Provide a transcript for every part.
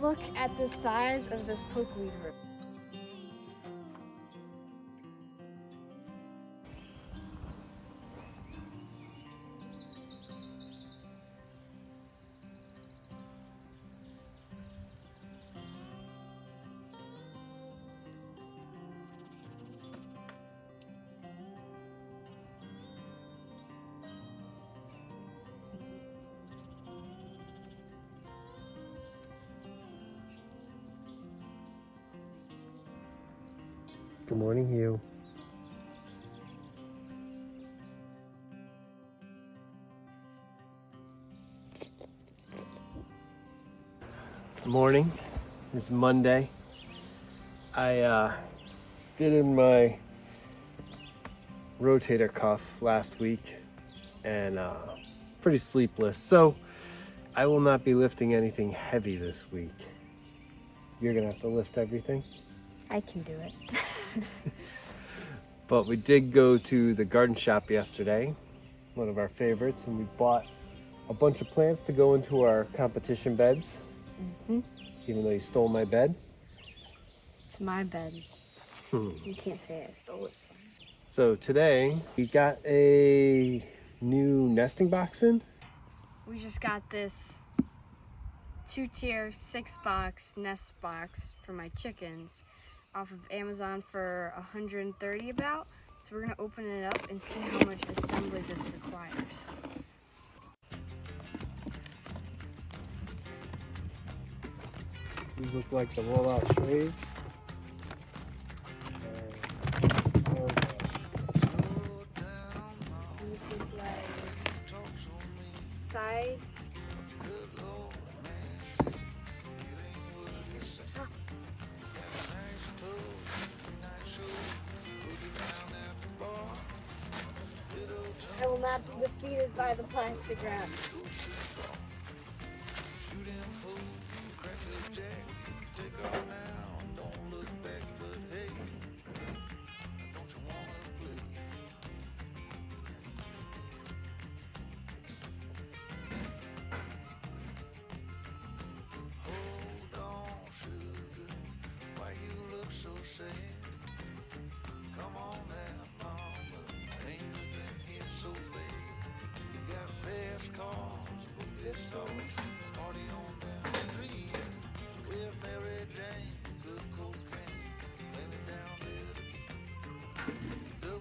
Look at the size of this pokeweed root. Good morning, Hugh. Good morning. It's Monday. I did in my rotator cuff last week and pretty sleepless. So I will not be lifting anything heavy this week. You're gonna have to lift everything. I can do it. But we did go to the garden shop yesterday, one of our favorites, and we bought a bunch of plants to go into our competition beds. Even though you stole my bed. It's my bed. You can't say I stole it. So today we got a new nesting box in. We just got this 2-tier 6-box nest box for my chickens off of Amazon for $130 about. So we're gonna open it up and see how much assembly this requires. These look like the roll-out trays. These look like side. I will not be defeated by the plastic wrap.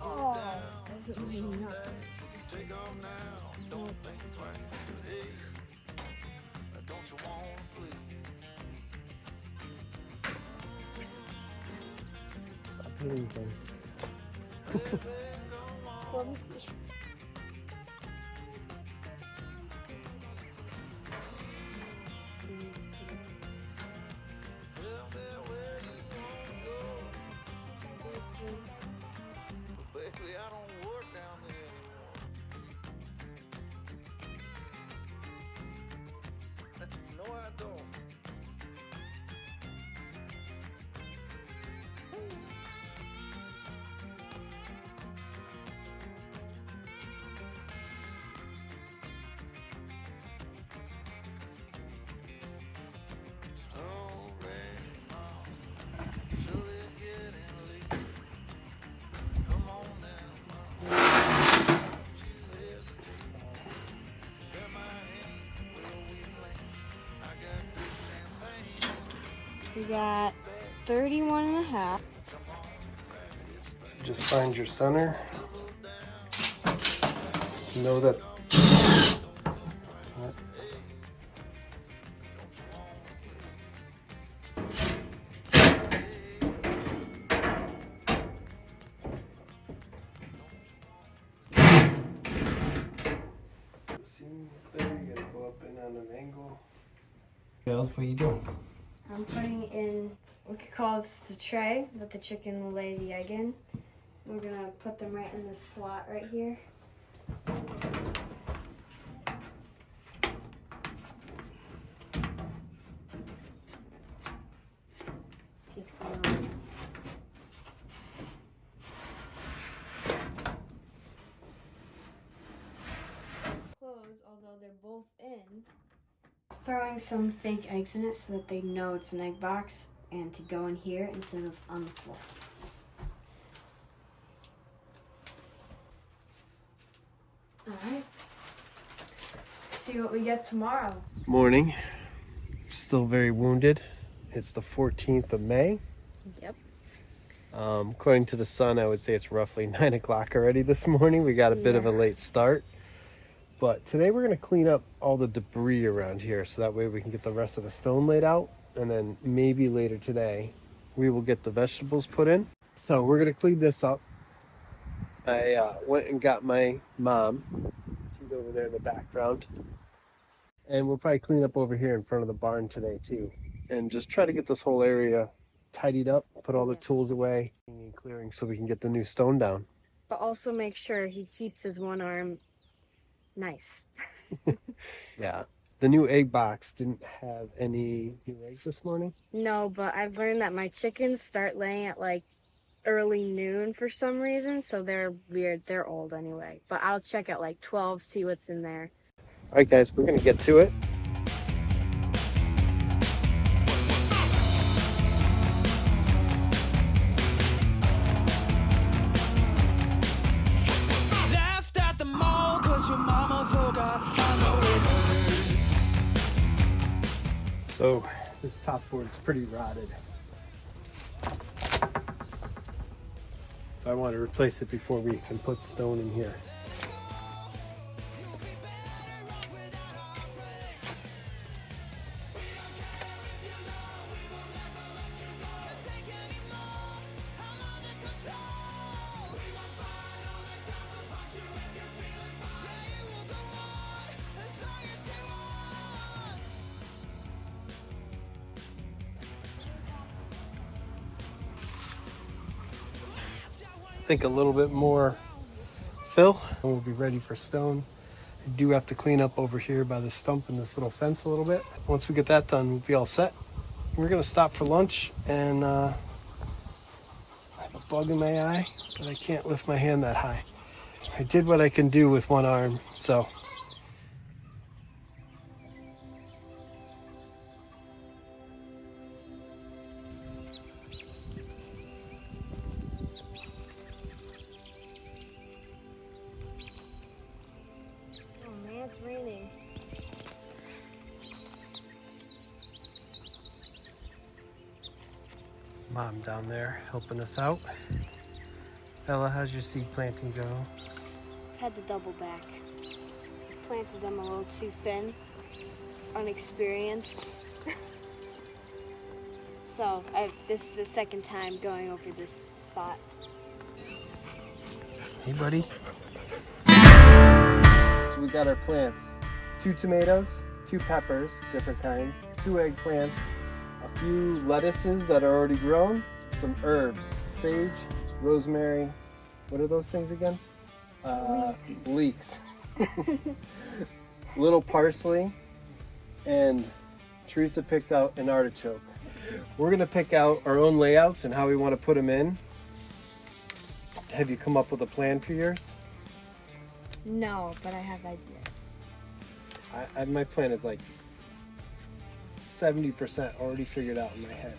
Oh, doesn't mean nothing. Take off now, don't think twice. Hey, don't you want to play? Stop hitting things. Clumsy. Tell me where you want to go. But baby, I don't work down there anymore. No, I don't. We got 31 and a half. So just find your center. Know that. Seam there, you gotta go up and on an angle. What else? What are you doing? I'm putting in, we could call this the tray that the chicken will lay the egg in. We're gonna put them right in this slot right here. Take some on. Close, although they're both in. throwing some fake eggs in it so that they know it's an egg box and to go in here instead of on the floor. Alright. See what we get tomorrow. Morning. Still very wounded. It's the 14th of May. Yep. According to the sun, I would say it's roughly 9 o'clock already this morning. We got a bit of a late start. But today we're going to clean up all the debris around here so that way we can get the rest of the stone laid out. And then maybe later today we will get the vegetables put in. So we're going to clean this up. I went and got my mom. She's over there in the background. And we'll probably clean up over here in front of the barn today too. And just try to get this whole area tidied up, put all the tools away, and clearing so we can get the new stone down. But also make sure he keeps his one arm nice. Yeah. The new egg box didn't have any new eggs this morning. No, but I've learned that my chickens start laying at like early noon for some reason, so they're weird. They're old anyway. But I'll check at like 12, see what's in there. All right, guys, we're going to get to it. Left at the mall 'cause your mama forgot. I know it hurts. So this top board's pretty rotted. So I want to replace it before we can put stone in here. I think a little bit more fill and we'll be ready for stone. I do have to clean up over here by the stump and this little fence a little bit. Once we get that done, we'll be all set. We're gonna stop for lunch and I have a bug in my eye, but I can't lift my hand that high. I did what I can do with one arm, so. It's raining. Mom down there helping us out. Bella, how's your seed planting go? Had to double back. Planted them a little too thin, unexperienced. So this is the second time going over this spot. Hey, buddy. So we got our plants. 2 tomatoes, 2 peppers, different kinds, 2 eggplants, a few lettuces that are already grown, some herbs, sage, rosemary, what are those things again? Leeks. Little parsley, and Teresa picked out an artichoke. We're gonna pick out our own layouts and how we want to put them in. Have you come up with a plan for yours? No, but I have ideas. My plan is like 70% already figured out in my head.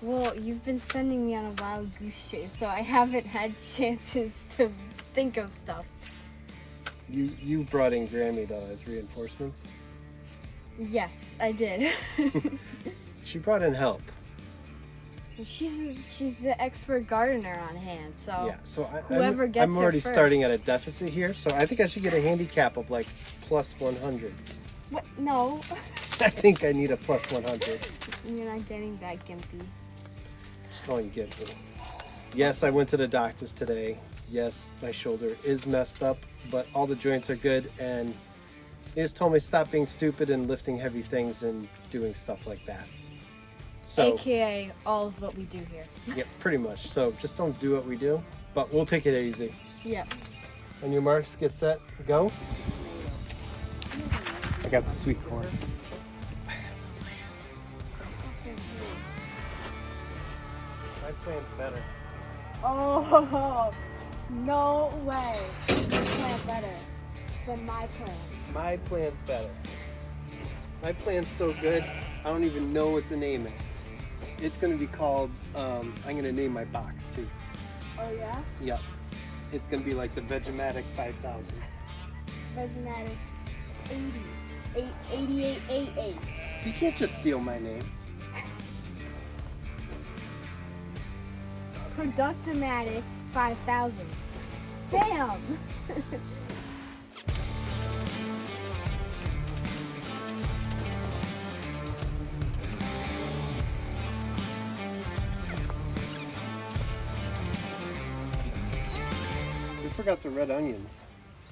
Well, you've been sending me on a wild goose chase, so I haven't had chances to think of stuff. You brought in Grammy though as reinforcements. Yes, I did. She brought in help. She's the expert gardener on hand, so Yeah, so whoever gets I'm already her first. starting at a deficit here, so I think I should get a handicap of like plus 100. What? No, I think I need a plus 100. you're not getting that gimpy. Just calling you gimpy. Yes, I went to the doctors today. Yes, my shoulder is messed up, but all the joints are good, and he just told me stop being stupid and lifting heavy things and doing stuff like that. So, AKA all of what we do here. yeah, pretty much. So just don't do what we do, but we'll take it easy. Yep. On your marks, get set, go. I got the sweet corn. My plan's better. Oh, no way. Your plan better than my plan. My plan's better. My plan's so good, I don't even know what to name it. It's gonna be called, I'm gonna name my box too. Oh yeah? Yep. It's gonna be like the Vegematic 5000. Vegematic 8888. You can't just steal my name. Productomatic 5000. Bam! We forgot the red onions.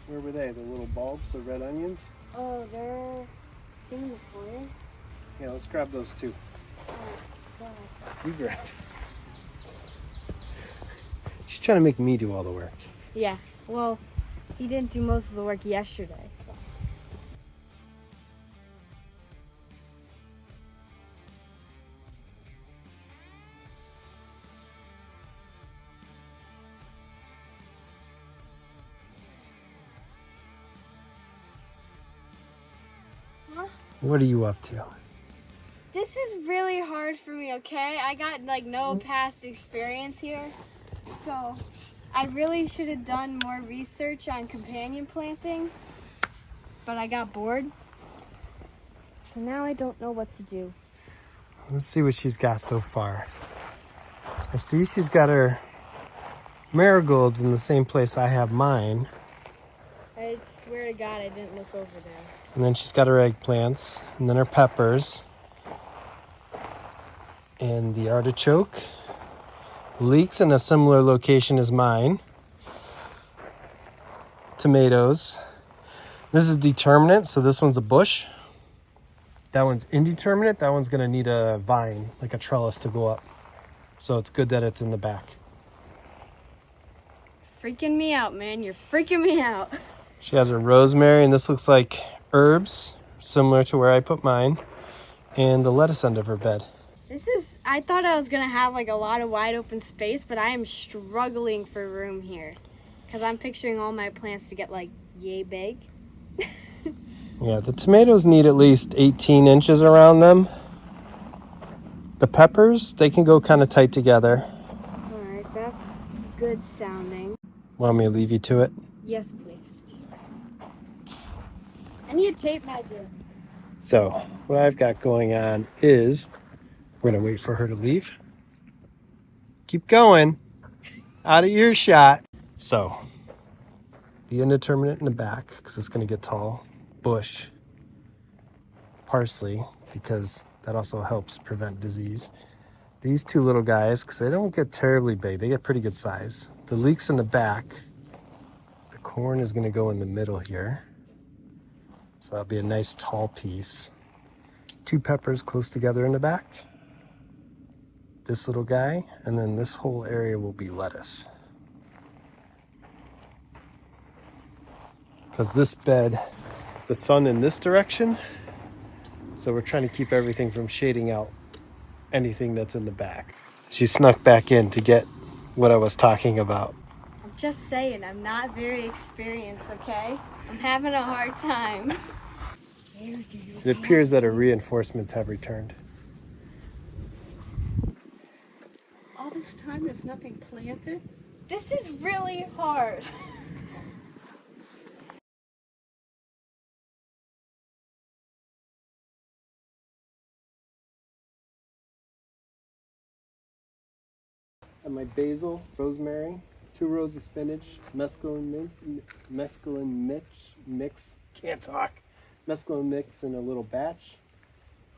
Where were they? The little bulbs, the red onions? Oh, they're in the foyer. Yeah, let's grab those too. Oh, God. You grab. She's trying to make me do all the work. Yeah, well, he didn't do most of the work yesterday, so. What are you up to? This is really hard for me, okay? I got like no past experience here. So I really should have done more research on companion planting, but I got bored. So now I don't know what to do. Let's see what she's got so far. I see she's got her marigolds in the same place I have mine. I swear to God I didn't look over there. And then she's got her eggplants, and then her peppers, and the artichoke. Leeks in a similar location as mine. Tomatoes. This is determinate, so this one's a bush. That one's indeterminate. That one's gonna need a vine, like a trellis to go up. So it's good that it's in the back. Freaking me out, man. You're freaking me out. She has her rosemary, and this looks like herbs, similar to where I put mine, and the lettuce end of her bed. I thought I was gonna have like a lot of wide open space, but I am struggling for room here. Cause I'm picturing all my plants to get like yay big. Yeah, the tomatoes need at least 18 inches around them. The peppers, they can go kind of tight together. All right, that's good sounding. Want me to leave you to it? Yes, please. I need a tape measure. So, what I've got going on is, we're going to wait for her to leave. Keep going. Out of earshot. So, the indeterminate in the back, because it's going to get tall. Bush. Parsley, because that also helps prevent disease. These two little guys, because they don't get terribly big. They get pretty good size. The leeks in the back. The corn is going to go in the middle here. So that'll be a nice tall piece. Two peppers close together in the back. This little guy, and then this whole area will be lettuce. Because this bed, the sun in this direction, so we're trying to keep everything from shading out anything that's in the back. She snuck back in to get what I was talking about. I'm just saying, I'm not very experienced, okay? I'm having a hard time. It appears that her reinforcements have returned. All this time there's nothing planted? This is really hard. And my basil, rosemary, 2 rows of spinach, mesclun mix, can't talk. Mesclun mix in a little batch.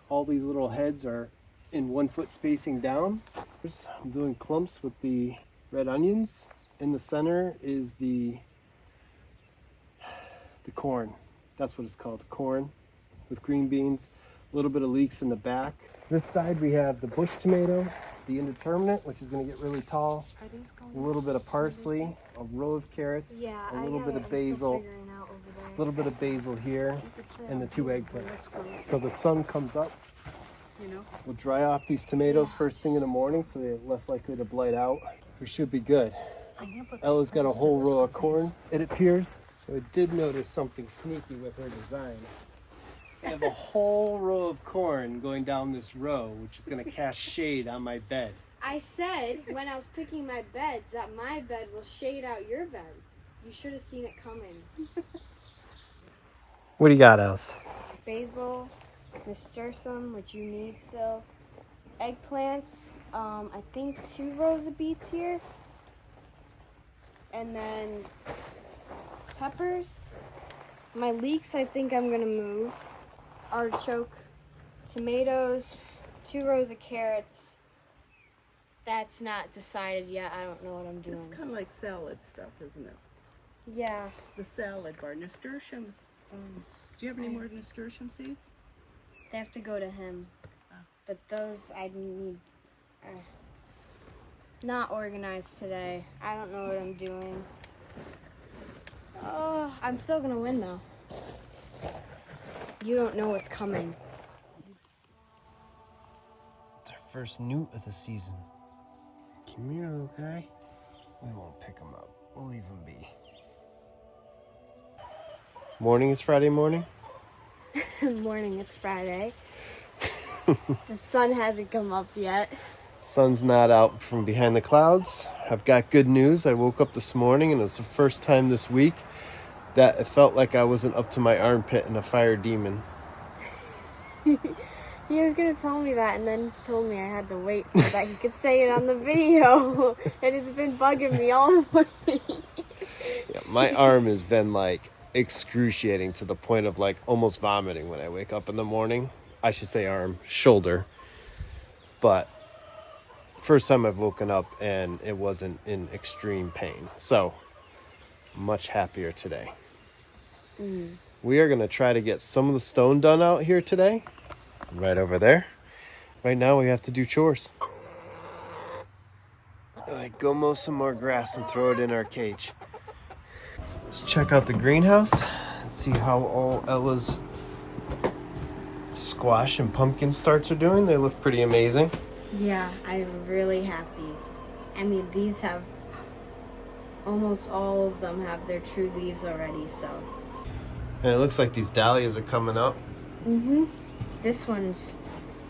All these little heads are in 1 foot spacing down. I'm doing clumps with the red onions. In the center is the corn. That's what it's called, corn with green beans. A little bit of leeks in the back. This side we have the bush tomato, the indeterminate, which is going to get really tall. A little bit of parsley, a row of carrots, a little bit of basil, a little bit of basil here, and the 2 eggplants. So the sun comes up. We'll dry off these tomatoes first thing in the morning so they're less likely to blight out. We should be good. Ella's got a whole row of corn, it appears. So I did notice something sneaky with her design. I have a whole row of corn going down this row, which is going to cast shade on my bed. I said when I was picking my beds that my bed will shade out your bed. You should have seen it coming. What do you got, Els? Basil, nasturtium, which you need still. Eggplants, I think 2 rows of beets here. And then peppers. My leeks I think I'm gonna move. Artichoke, tomatoes, 2 rows of carrots. That's not decided yet. I don't know what I'm doing. It's kind of like salad stuff, isn't it? Yeah. The salad bar. Nasturtiums. Do you have any more nasturtium seeds? They have to go to him. But those I need. Not organized today. I don't know what I'm doing. Oh, I'm still gonna win though. You don't know what's coming. It's our first newt of the season. Come here, little guy. We won't pick him up. We'll leave him be. Morning is Friday morning. Morning, it's Friday. The sun hasn't come up yet. Sun's not out from behind the clouds. I've got good news. I woke up this morning and it's the first time this week that it felt like I wasn't up to my armpit in a fire demon. He was gonna tell me that and then told me I had to wait so that he could say it on the video. And it's been bugging me all morning. Yeah, my arm has been like excruciating to the point of like almost vomiting when I wake up in the morning. I should say arm, shoulder. But first time I've woken up and it wasn't in extreme pain. So much happier today. We are going to try to get some of the stone done out here today. Right over there. Right now we have to do chores. Like go mow some more grass and throw it in our cage. So let's check out the greenhouse and see how all Ella's squash and pumpkin starts are doing. They look pretty amazing. Yeah, I'm really happy. I mean, these have, almost all of them have their true leaves already, so. And it looks like these dahlias are coming up. Mm-hmm. This one's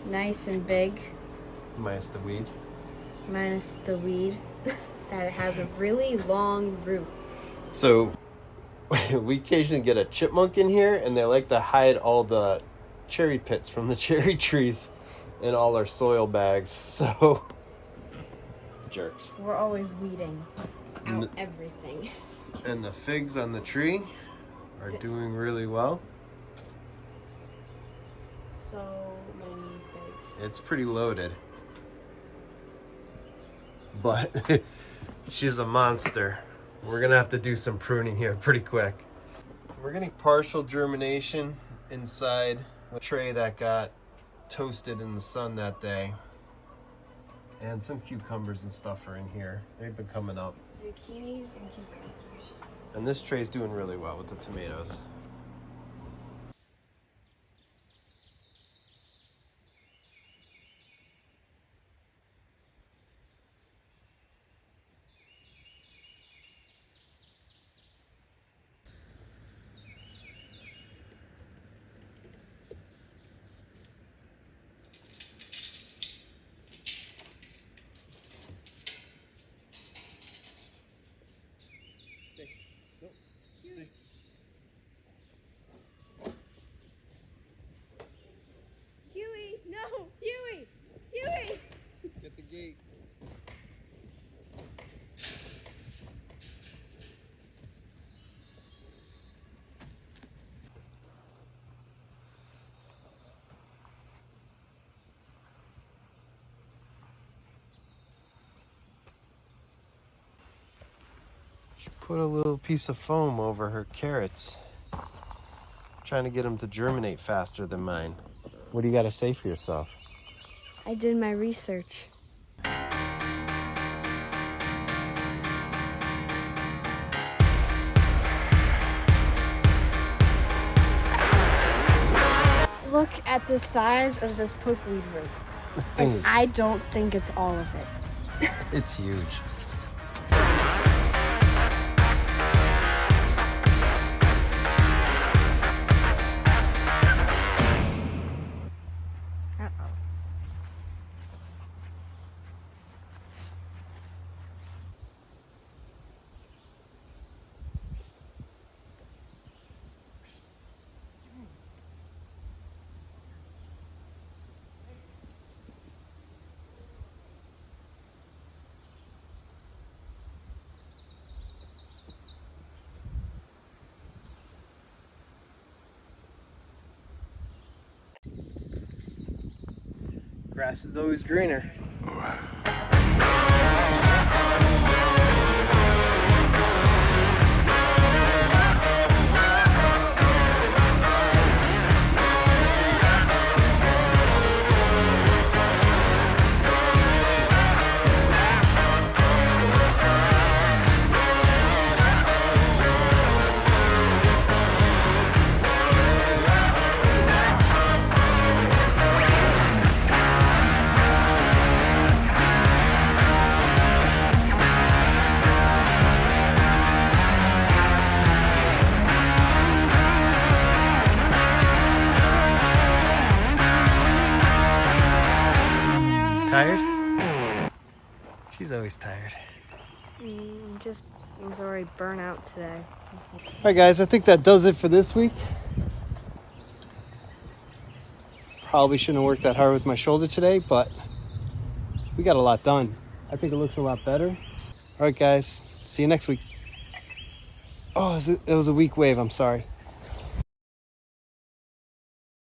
nice and big, Minus the weed. minus the weed, that it has a really long root. So we occasionally get a chipmunk in here and they like to hide all the cherry pits from the cherry trees in all our soil bags. So jerks. We're always weeding And out everything. And the figs on the tree are doing really well. So many figs. It's pretty loaded. But she's a monster. We're gonna have to do some pruning here pretty quick. We're getting partial germination inside a tray that got toasted in the sun that day. And some cucumbers and stuff are in here. They've been coming up. Zucchinis and cucumbers. And this tray's doing really well with the tomatoes. Huey, no! Huey! Huey! Get the gate. She put a little piece of foam over her carrots. Trying to get them to germinate faster than mine. What do you got to say for yourself? I did my research. Look at the size of this pokeweed root. Thing is, I don't think it's all of it. it's huge. Grass is always greener. Tired? She's always tired. I was already burnt out today. Alright guys, I think that does it for this week. Probably shouldn't have worked that hard with my shoulder today, but we got a lot done. I think it looks a lot better. Alright guys, see you next week. Oh, it was a weak wave, I'm sorry.